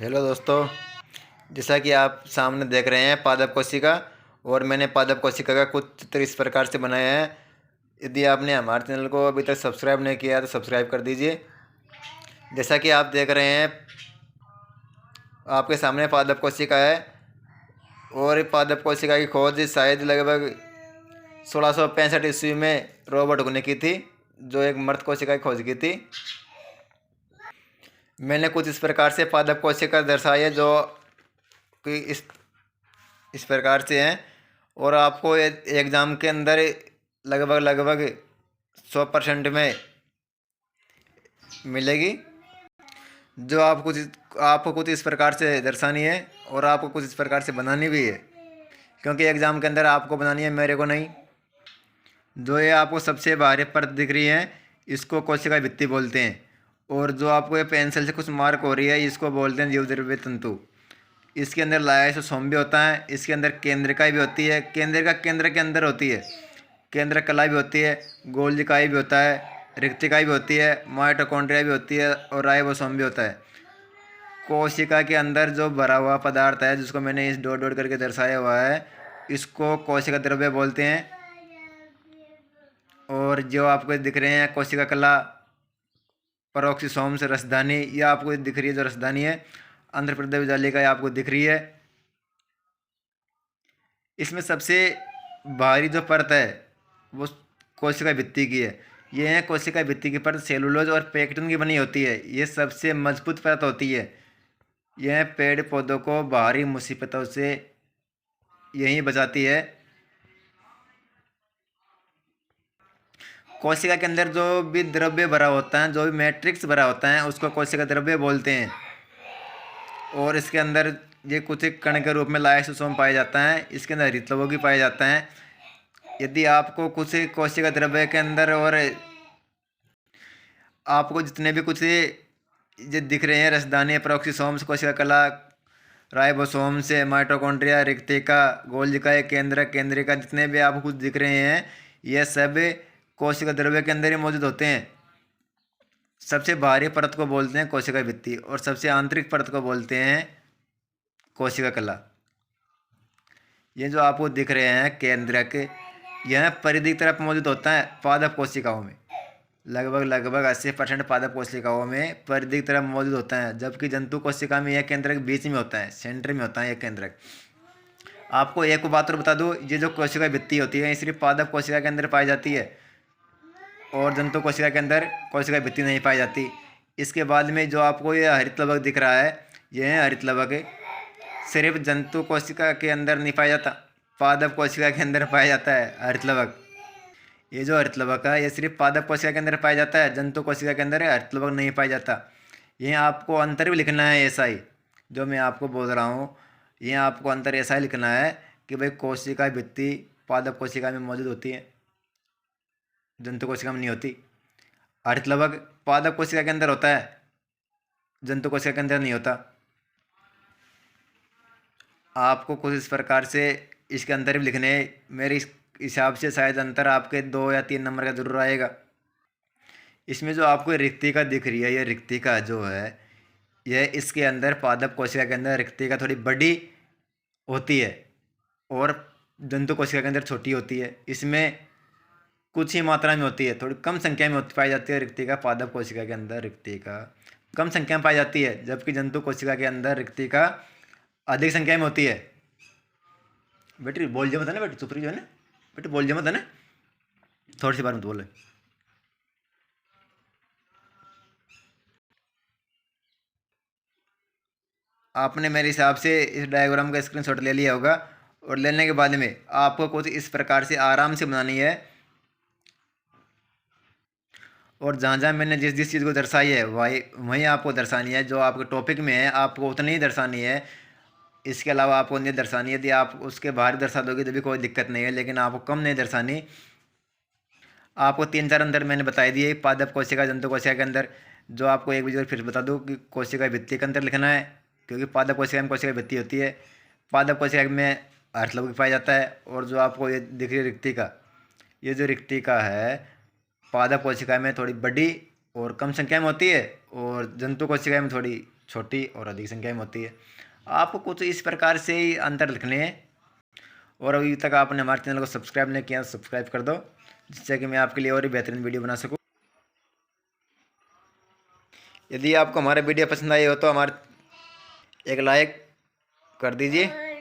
Hello दोस्तों। जैसा कि आप सामने देख रहे हैं पादप कोशिका। और मैंने पादप कोशिका का कुछ चित्र इस प्रकार से बनाया है। यदि आपने हमारे चैनल को अभी तक सब्सक्राइब नहीं किया तो सब्सक्राइब कर दीजिए। जैसा कि आप देख रहे हैं आपके सामने पादप कोशिका है। और ये पादप कोशिका की खोज शायद लगभग 1665 ईस्वी में रॉबर्ट हुक ने की थी, जो एक मृत कोशिका की खोज की थी। मैंने कुछ इस प्रकार से पादप कोशिका दर्शाई है जो कि इस प्रकार से हैं। और आपको एग्ज़ाम के अंदर लगभग 100% में मिलेगी। जो आपको कुछ इस प्रकार से दर्शानी है और आपको कुछ इस प्रकार से बनानी भी है, क्योंकि एग्ज़ाम के अंदर आपको बनानी है, मेरे को नहीं। जो ये आपको सबसे बाहरी परत दिख रही है इसको कोशिका भित्ति बोलते हैं। और जो आपको ये पेंसिल से कुछ मार्क हो रही है इसको बोलते हैं जीवद्रव्य तंतु। इसके अंदर लाइसोसोम भी होता है। इसके अंदर केंद्रिका भी होती है, केंद्रिका केंद्र के अंदर होती है। केंद्र कला भी होती है, गोल्जिकाई भी होता है, रिक्तिकाई भी होती है, माइटोकॉन्ड्रिया भी होती है और राइबोसोम भी होता है। कोशिका के अंदर जो भरा हुआ पदार्थ है जिसको मैंने इस डॉट डॉट करके दर्शाया हुआ है इसको कोशिका द्रव्य बोलते हैं। और जो आपको दिख रहे हैं कोशिका कला, परोक्सिसोम से रसधानी, यह आपको दिख रही है जो रसधानी है, आंध्र प्रदेश जालिका आपको दिख रही है। इसमें सबसे भारी जो परत है वो कोशिका भित्ति की है। ये है कोशिका भित्ति की परत सेलुलोज और पेक्टिन की बनी होती है। ये सबसे मजबूत परत होती है। यह पेड़ पौधों को बाहरी मुसीबतों से यही बचाती है। कोशिका के अंदर जो भी द्रव्य भरा होता है, जो भी मैट्रिक्स भरा होता है उसको कोशिका द्रव्य बोलते हैं। और इसके अंदर ये कुछ एक कण के रूप में लाइसोसोम पाया जाता है। इसके अंदर हरितलवक भी पाया जाता है। यदि आपको कुछ कोशिका द्रव्य के अंदर और आपको जितने भी कुछ ये दिख रहे हैं रसदानी, पेरोक्सिसोम्स, कोशिका कला, राइबोसोम से माइटोकॉन्ड्रिया, रिक्तिका, गोल्जिका, केंद्रिका, जितने भी आपको कुछ दिख रहे हैं ये सब कोशिका द्रव्य के अंदर ही मौजूद होते हैं। सबसे बाहरी परत को बोलते हैं कोशिका भित्ति और सबसे आंतरिक परत को बोलते हैं कोशिका कला। ये जो आपको दिख रहे हैं केंद्रक, यह परिधि की तरफ मौजूद होता है पादप कोशिकाओं में। लगभग 80% पादप कोशिकाओं में परिधि की तरफ मौजूद होता है, जबकि जंतु कोशिका में यह केंद्रक बीच में होता है, सेंटर में होता है यह केंद्रक। आपको एक बात और बता दूं, ये जो कोशिका भित्ति होती है ये सिर्फ पादप कोशिका के अंदर पाई जाती है और जंतु कोशिका के अंदर कोशिका भित्ति नहीं पाई जाती। इसके बाद में जो आपको ये हरितलवक दिख रहा है यह है हरितलवक। सिर्फ जंतु कोशिका के अंदर नहीं पाया जाता, पादप कोशिका के अंदर पाया जाता है हरितलवक। ये जो हरितलवक है ये सिर्फ पादप कोशिका के अंदर पाया जाता है, जंतु कोशिका के अंदर हरितलवक नहीं पाया जाता। ये आपको अंतर भी लिखना है ऐसा ही जो मैं आपको बोल रहा हूँ। ये आपको अंतर ऐसा ही लिखना है कि भाई कोशिका भित्ति पादप कोशिका में मौजूद होती है, जंतु कोशिका में नहीं होती। हरितलवक पादप कोशिका के अंदर होता है, जंतु कोशिका के अंदर नहीं होता। आपको कुछ इस प्रकार से इसके अंतर भी लिखने हैं। मेरे हिसाब से शायद अंतर आपके 2 या 3 नंबर का जरूर आएगा। इसमें जो आपको रिक्तिका दिख रही है, ये रिक्तिका जो है यह इसके अंदर पादप कोशिका के अंदर रिक्तिका थोड़ी बड़ी होती है और जंतु कोशिका के अंदर छोटी होती है। इसमें कुछ ही मात्रा में होती है, थोड़ी कम संख्या में पाई जाती है रिक्तिका। पादप कोशिका के अंदर रिक्तिका कम संख्या में पाई जाती है, जबकि जंतु कोशिका के अंदर रिक्तिका अधिक संख्या में होती है। बेटी बोल जो मत है ना, बेटी चुप रही जो है ना, बेटी बोल जो मत है ना, थोड़ी सी बार मत बोले। आपने मेरे हिसाब से इस डायग्राम का स्क्रीनशॉट ले लिया होगा और लेने के बाद में आपको कुछ इस प्रकार से आराम से बनानी है। और जहाँ जहाँ मैंने जिस जिस चीज़ को दर्शाई है वहीं आपको दर्शानी है। जो आपके टॉपिक में है आपको उतनी ही दर्शानी है, इसके अलावा आपको नहीं दर्शानी। यदि आप उसके बाहर दर्शा दोगे तो भी कोई दिक्कत नहीं है, लेकिन आपको कम नहीं दर्शानी। आपको 3-4 अंदर मैंने बताई दिए पादप कोशिका, जंतु कोशिका के अंदर। जो आपको एक बार फिर बता दूँ कि कोशिका भित्ति के अंदर लिखना है, क्योंकि पादप कोशिका में कोशिका भित्ति होती है। पादप कोशिका में हरितलवक पाया जाता है। और जो आपको ये दिख रही रिक्तिका, ये जो रिक्तिका है पादप कोशिका में थोड़ी बड़ी और कम संख्या में होती है, और जंतु कोशिकाएं में थोड़ी छोटी और अधिक संख्या में होती है। आपको कुछ इस प्रकार से ही अंतर लिखने हैं। और अभी तक आपने हमारे चैनल को सब्सक्राइब नहीं किया तो सब्सक्राइब कर दो, जिससे कि मैं आपके लिए और भी बेहतरीन वीडियो बना सकूं। यदि आपको हमारे वीडियो पसंद आई हो तो हमारे एक लाइक कर दीजिए।